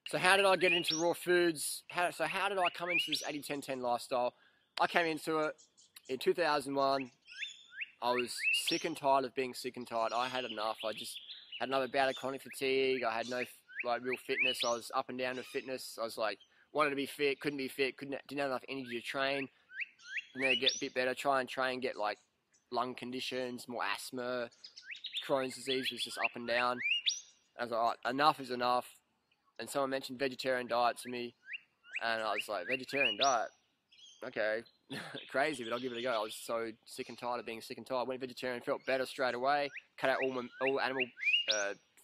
So how did I get into raw foods? How did I come into this 80-10-10 lifestyle? I came into it in 2001. I was sick and tired of being sick and tired. I had enough. I just had another bout of chronic fatigue. I had no real fitness. I was up and down with fitness. I was like, wanted to be fit, couldn't be fit, didn't have enough energy to train. And then get a bit better, try and train, get like lung conditions, more asthma, Crohn's disease was just up and down. I was like, all right, enough is enough. And someone mentioned vegetarian diet to me, and I was like, vegetarian diet? Okay, crazy, but I'll give it a go. I was so sick and tired of being sick and tired. I went vegetarian, felt better straight away, cut out all animal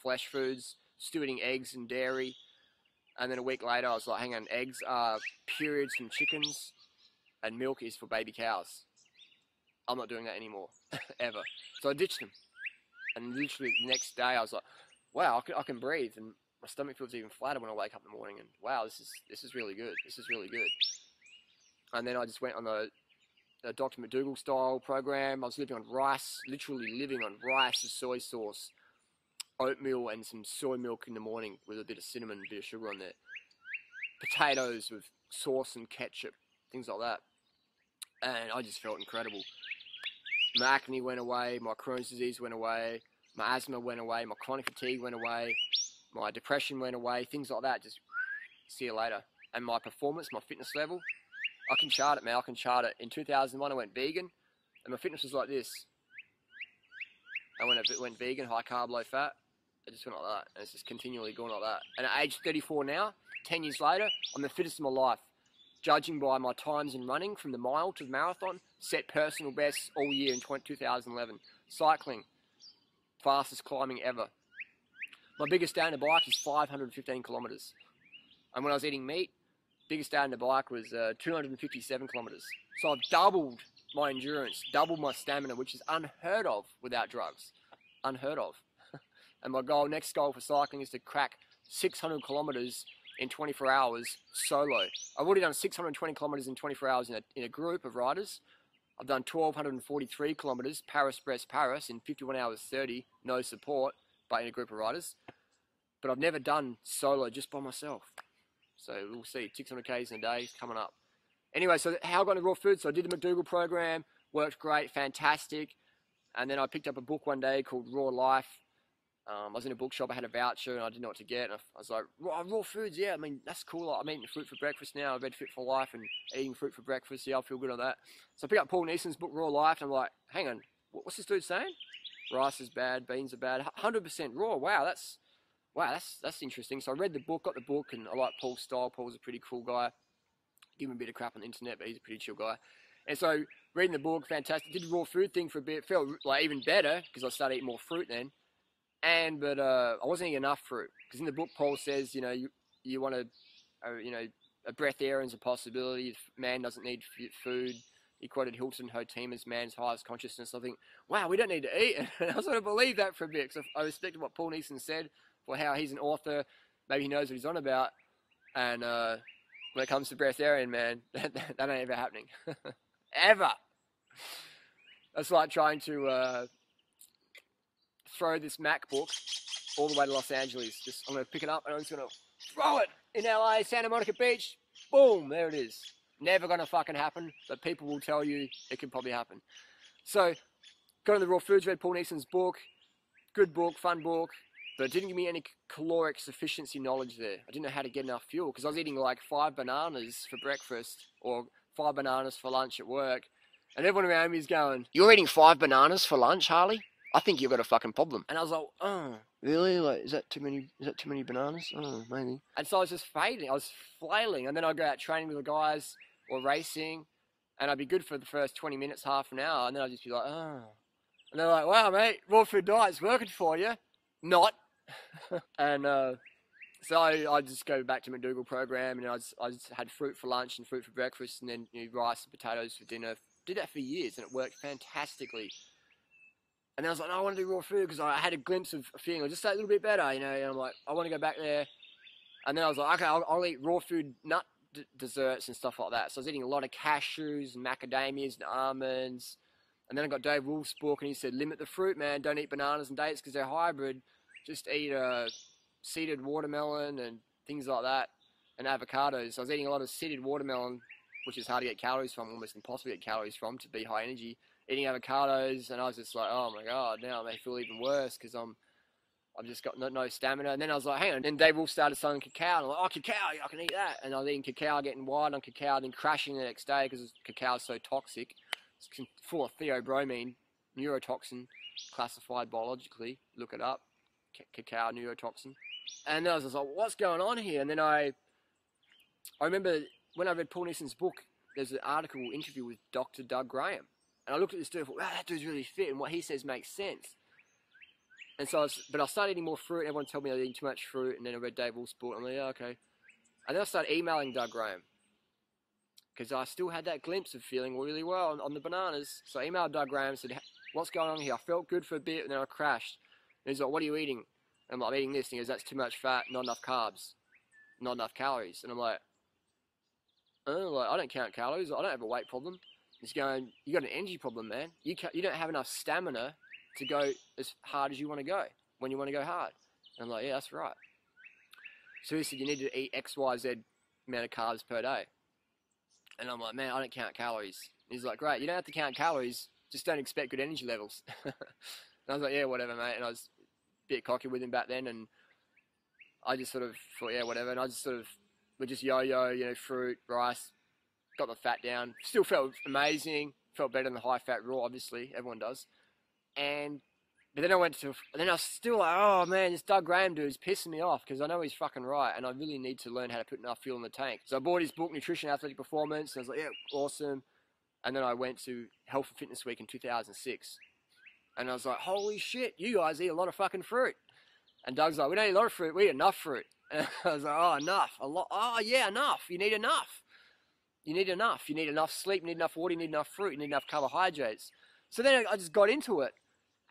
flesh foods, still eating eggs and dairy. And then a week later, I was like, hang on, eggs are periods from chickens, and milk is for baby cows. I'm not doing that anymore, ever. So I ditched them. And literally the next day, I was like, wow, I can breathe. And my stomach feels even flatter when I wake up in the morning. And wow, this is really good. This is really good. And then I just went on the Dr. McDougall style program. I was living on rice, literally living on rice, soy sauce, oatmeal, and some soy milk in the morning with a bit of cinnamon and a bit of sugar on there. Potatoes with sauce and ketchup, things like that. And I just felt incredible. My acne went away, my Crohn's disease went away, my asthma went away, my chronic fatigue went away, my depression went away, things like that. Just see you later. And my performance, my fitness level, I can chart it, man. I can chart it. In 2001, I went vegan, and my fitness was like this. I went vegan, high carb, low fat. It just went like that, and it's just continually going like that. And at age 34 now, 10 years later, I'm the fittest in my life. Judging by my times in running from the mile to the marathon, set personal bests all year in 2011. Cycling, fastest climbing ever. My biggest day on the bike is 515 kilometers. And when I was eating meat, biggest day on the bike was 257 kilometers. So I've doubled my endurance, doubled my stamina, which is unheard of without drugs. Unheard of. And my next goal for cycling is to crack 600 kilometers in 24 hours solo. I've already done 620 kilometers in 24 hours in a group of riders. I've done 1,243 kilometers, Paris in 51 hours 30, no support, but in a group of riders. But I've never done solo just by myself. So we'll see, 600 Ks in a day is coming up. Anyway, so how I got into raw food, so I did the McDougall program, worked great, fantastic. And then I picked up a book one day called Raw Life. I was in a bookshop, I had a voucher, and I didn't know what to get. And I was like, raw foods, yeah, I mean, that's cool. I'm eating fruit for breakfast now. I've read Fit for Life and eating fruit for breakfast. Yeah, I feel good on that. So I picked up Paul Neeson's book, Raw Life, and I'm like, hang on, what's this dude saying? Rice is bad, beans are bad, 100% raw. Wow, that's interesting. So I read the book, got the book, and I like Paul's style. Paul's a pretty cool guy. Give him a bit of crap on the internet, but he's a pretty chill guy. And so reading the book, fantastic. Did the raw food thing for a bit. Felt like even better because I started eating more fruit then. But I wasn't eating enough fruit because in the book Paul says, you know, you want to, a breath air is a possibility. Man doesn't need food. He quoted Hilton Hotem as man's highest consciousness. I think, wow, we don't need to eat. And I sort of believe that for a bit because I respected what Paul Neeson said for how he's an author. Maybe he knows what he's on about. And when it comes to breath air, man, that ain't ever happening. Ever. That's like trying to throw this MacBook all the way to Los Angeles. I'm going to pick it up and I'm just going to throw it in LA, Santa Monica Beach. Boom, there it is. Never going to fucking happen, but people will tell you it can probably happen. So, got on the raw foods, read Paul Neeson's book. Good book, fun book, but it didn't give me any caloric sufficiency knowledge there. I didn't know how to get enough fuel because I was eating like 5 bananas for breakfast or 5 bananas for lunch at work. And everyone around me is going, "You're eating 5 bananas for lunch, Harley? I think you've got a fucking problem." And I was like, "Oh, really? Like, is that too many bananas? Oh, maybe." And so I was just fading. I was flailing. And then I'd go out training with the guys or racing, and I'd be good for the first 20 minutes, half an hour, and then I'd just be like, "Oh." And they're like, "Wow, mate, raw food diet's working for you." Not. And so I just go back to McDougall program, and I just had fruit for lunch and fruit for breakfast, and then rice and potatoes for dinner. Did that for years, and it worked fantastically. And then I was like, "No, I want to do raw food," because I had a glimpse of feeling just a little bit better, and I'm like, I want to go back there. And then I was like, okay, I'll eat raw food, nut desserts and stuff like that. So I was eating a lot of cashews and macadamias and almonds. And then I got Dave Wolf's book, and he said, limit the fruit, man. Don't eat bananas and dates because they're hybrid. Just eat seeded watermelon and things like that, and avocados. I was eating a lot of seeded watermelon, which is hard to get calories from, almost impossible to get calories from, to be high energy. Eating avocados, and I was just like, oh my god, now I may feel even worse because I've just got no stamina. And then I was like, hang on. Then Dave Wolf started selling cacao, and I'm like, oh, cacao, I can eat that. And I was eating cacao, getting wired on cacao, then crashing the next day because cacao is so toxic. It's full of theobromine, neurotoxin, classified biologically. Look it up, cacao neurotoxin. And then I was just like, what's going on here? And then I remember when I read Paul Nison's book, there's an article interview with Dr. Doug Graham. And I looked at this dude and thought, wow, that dude's really fit, and what he says makes sense. And so I started eating more fruit. Everyone told me I was eating too much fruit, and then I read Dave Wolf's book. I'm like, yeah, okay. And then I started emailing Doug Graham because I still had that glimpse of feeling really well on the bananas. So I emailed Doug Graham and said, what's going on here? I felt good for a bit, and then I crashed. And he's like, what are you eating? And I'm like, I'm eating this. And he goes, that's too much fat, not enough carbs, not enough calories. And I'm like, oh, I don't count calories. I don't have a weight problem. He's going, you got an energy problem, man. You don't have enough stamina to go as hard as you want to go when you want to go hard. And I'm like, yeah, that's right. So he said, you need to eat X, Y, Z amount of carbs per day. And I'm like, man, I don't count calories. And he's like, great, you don't have to count calories, just don't expect good energy levels. And I was like, yeah, whatever, mate. And I was a bit cocky with him back then, and I just sort of thought, yeah, whatever. And I just sort of would just yo-yo, you know, fruit, rice, got the fat down. Still felt amazing, felt better than the high-fat raw, obviously, everyone does. But then I was still like, oh man, this Doug Graham dude's pissing me off because I know he's fucking right, and I really need to learn how to put enough fuel in the tank. So I bought his book, Nutrition Athletic Performance, and I was like, yeah, awesome. And then I went to Health and Fitness Week in 2006, and I was like, holy shit, you guys eat a lot of fucking fruit. And Doug's like, we don't eat a lot of fruit, we eat enough fruit. And I was like, oh, enough, a lot. Oh yeah, enough. You need enough. You need enough. You need enough sleep. You need enough water. You need enough fruit. You need enough carbohydrates. So then I just got into it.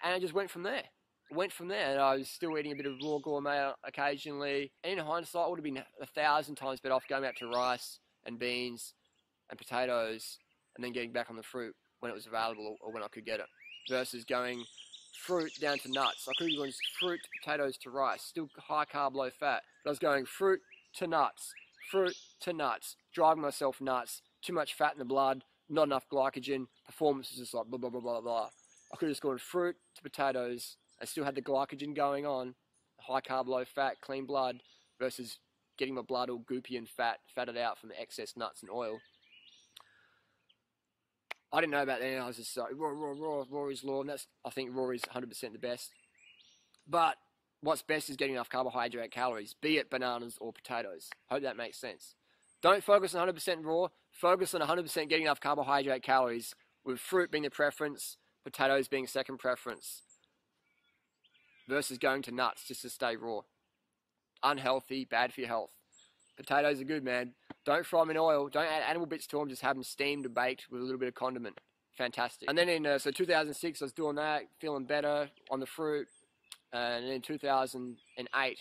And I just went from there. And I was still eating a bit of raw gourmet occasionally. And in hindsight, it would have been 1,000 times better off going back to rice and beans and potatoes and then getting back on the fruit when it was available or when I could get it. Versus going fruit down to nuts. I could have gone fruit to potatoes to rice. Still high carb, low fat. But I was going fruit to nuts. Driving myself nuts. Too much fat in the blood. Not enough glycogen. Performance was just like blah, blah, blah, blah, blah. I could have just gone fruit to potatoes and still had the glycogen going on, high carb, low fat, clean blood, versus getting my blood all goopy and fatted out from the excess nuts and oil. I didn't know about that. I was just like, raw is law, and I think raw is 100% the best. But what's best is getting enough carbohydrate calories, be it bananas or potatoes. Hope that makes sense. Don't focus on 100% raw, focus on 100% getting enough carbohydrate calories, with fruit being the preference, potatoes being second preference, versus going to nuts just to stay raw. Unhealthy, bad for your health. Potatoes are good, man. Don't fry them in oil. Don't add animal bits to them. Just have them steamed or baked with a little bit of condiment. Fantastic. And then in 2006, I was doing that, feeling better on the fruit. And then in 2008,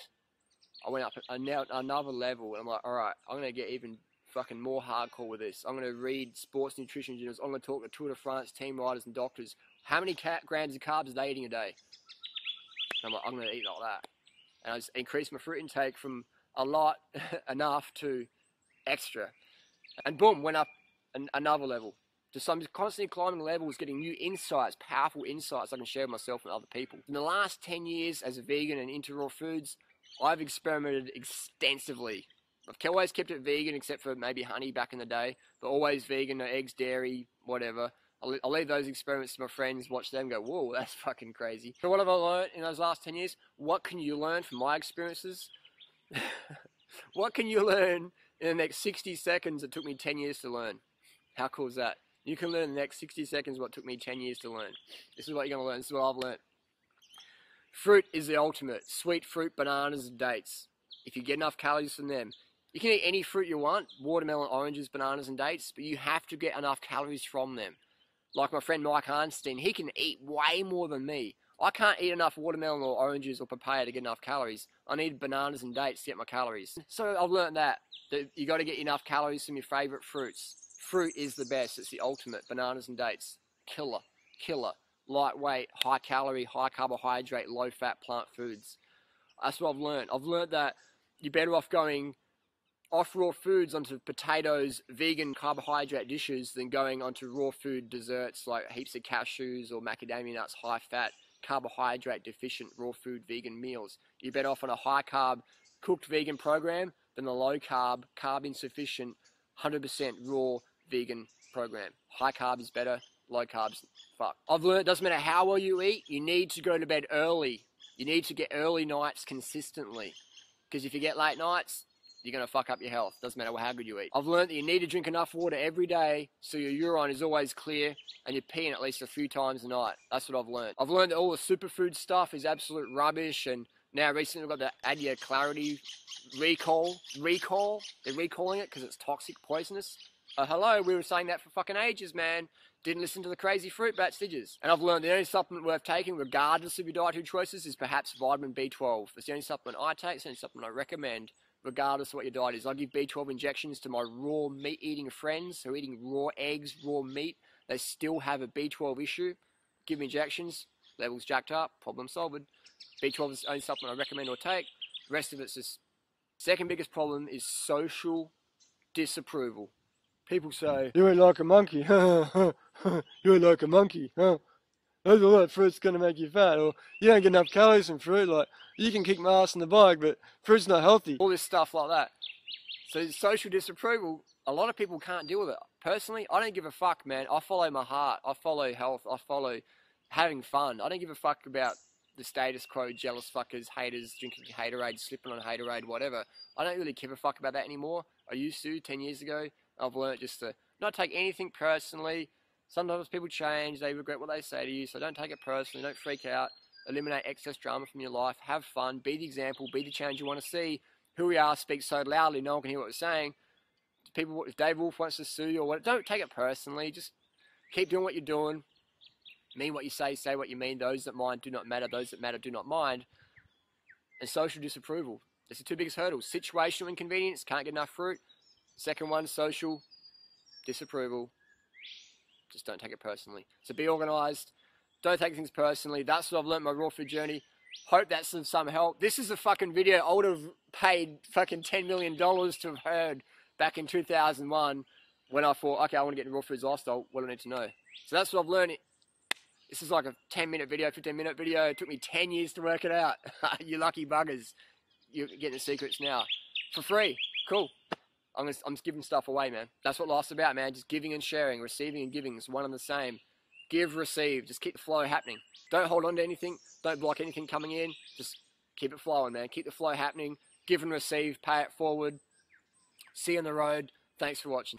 I went up another level. And I'm like, all right, I'm going to get even fucking more hardcore with this. I'm going to read sports nutrition journals. I'm going to talk to Tour de France team riders and doctors. How many grams of carbs are they eating a day? And I'm like, I'm going to eat like that. And I just increased my fruit intake from a lot, enough, to extra. And boom, went up another level. So I'm just constantly climbing levels, getting new insights, powerful insights I can share with myself and other people. In the last 10 years as a vegan and into raw foods, I've experimented extensively. I've always kept it vegan, except for maybe honey back in the day, but always vegan, no eggs, dairy, whatever. I'll leave those experiments to my friends, watch them go, whoa, that's fucking crazy. So what have I learned in those last 10 years? What can you learn from my experiences? What can you learn in the next 60 seconds that took me 10 years to learn? How cool is that? You can learn in the next 60 seconds what took me 10 years to learn. This is what you're going to learn. This is what I've learned. Fruit is the ultimate. Sweet fruit, bananas, and dates. If you get enough calories from them, you can eat any fruit you want, watermelon, oranges, bananas, and dates, but you have to get enough calories from them. Like my friend Mike Arnstein, he can eat way more than me. I can't eat enough watermelon or oranges or papaya to get enough calories. I need bananas and dates to get my calories. So I've learned that you got to get enough calories from your favourite fruits. Fruit is the best. It's the ultimate. Bananas and dates. Killer. Lightweight, high calorie, high carbohydrate, low fat plant foods. That's what I've learned. I've learned that you're better off going off raw foods onto potatoes, vegan carbohydrate dishes than going onto raw food desserts like heaps of cashews or macadamia nuts, high fat, carbohydrate deficient raw food vegan meals. You're better off on a high carb cooked vegan program than a low carb, carb insufficient, 100% raw vegan program. High carb is better, low carbs, fuck. I've learned it doesn't matter how well you eat, you need to go to bed early. You need to get early nights consistently. Because if you get late nights, you're going to fuck up your health. Doesn't matter how good you eat. I've learned that you need to drink enough water every day so your urine is always clear and you're peeing at least a few times a night. That's what I've learned. I've learned that all the superfood stuff is absolute rubbish, and now recently we've got the Adia Clarity recall. They're recalling it because it's toxic, poisonous. Hello, we were saying that for fucking ages, man. Didn't listen to the crazy fruit bats, did you? And I've learned the only supplement worth taking, regardless of your dietary choices, is perhaps vitamin B12. It's the only supplement I take, it's the only supplement I recommend, regardless of what your diet is. I give B12 injections to my raw meat-eating friends who are eating raw eggs, raw meat. They still have a B12 issue. Give me injections, levels jacked up, problem solved. B12 is the only supplement I recommend or take. The rest of it's just... Second biggest problem is social disapproval. People say, you ain't like a monkey, you ain't like a monkey, huh? That's all that fruit's gonna make you fat, or you don't get enough calories from fruit, like, you can kick my ass in the bike, but fruit's not healthy. All this stuff like that. So social disapproval, a lot of people can't deal with it. Personally, I don't give a fuck, man. I follow my heart, I follow health, I follow having fun. I don't give a fuck about the status quo, jealous fuckers, haters, drinking haterade, slipping on haterade, whatever. I don't really give a fuck about that anymore. I used to 10 years ago. I've learned just to not take anything personally. Sometimes people change, they regret what they say to you, so don't take it personally, don't freak out. Eliminate excess drama from your life, have fun, be the example, be the change you want to see. Who we are speaks so loudly, no one can hear what we're saying. People, if Dave Wolf wants to sue you or what, don't take it personally, just keep doing what you're doing. Mean what you say what you mean. Those that mind do not matter, those that matter do not mind. And social disapproval. That's the two biggest hurdles. Situational inconvenience, can't get enough fruit. Second one, social disapproval. Just don't take it personally. So be organised. Don't take things personally. That's what I've learnt in my raw food journey. Hope that's of some help. This is a fucking video I would have paid fucking $10 million to have heard back in 2001 when I thought, okay, I want to get in the raw foods lifestyle. What do I need to know? So that's what I've learned. This is like a 10-minute video, 15-minute video. It took me 10 years to work it out. You lucky buggers. You're getting the secrets now. For free. Cool. I'm just giving stuff away, man. That's what life's about, man. Just giving and sharing, receiving and giving is one and the same. Give, receive. Just keep the flow happening. Don't hold on to anything. Don't block anything coming in. Just keep it flowing, man. Keep the flow happening. Give and receive. Pay it forward. See you on the road. Thanks for watching.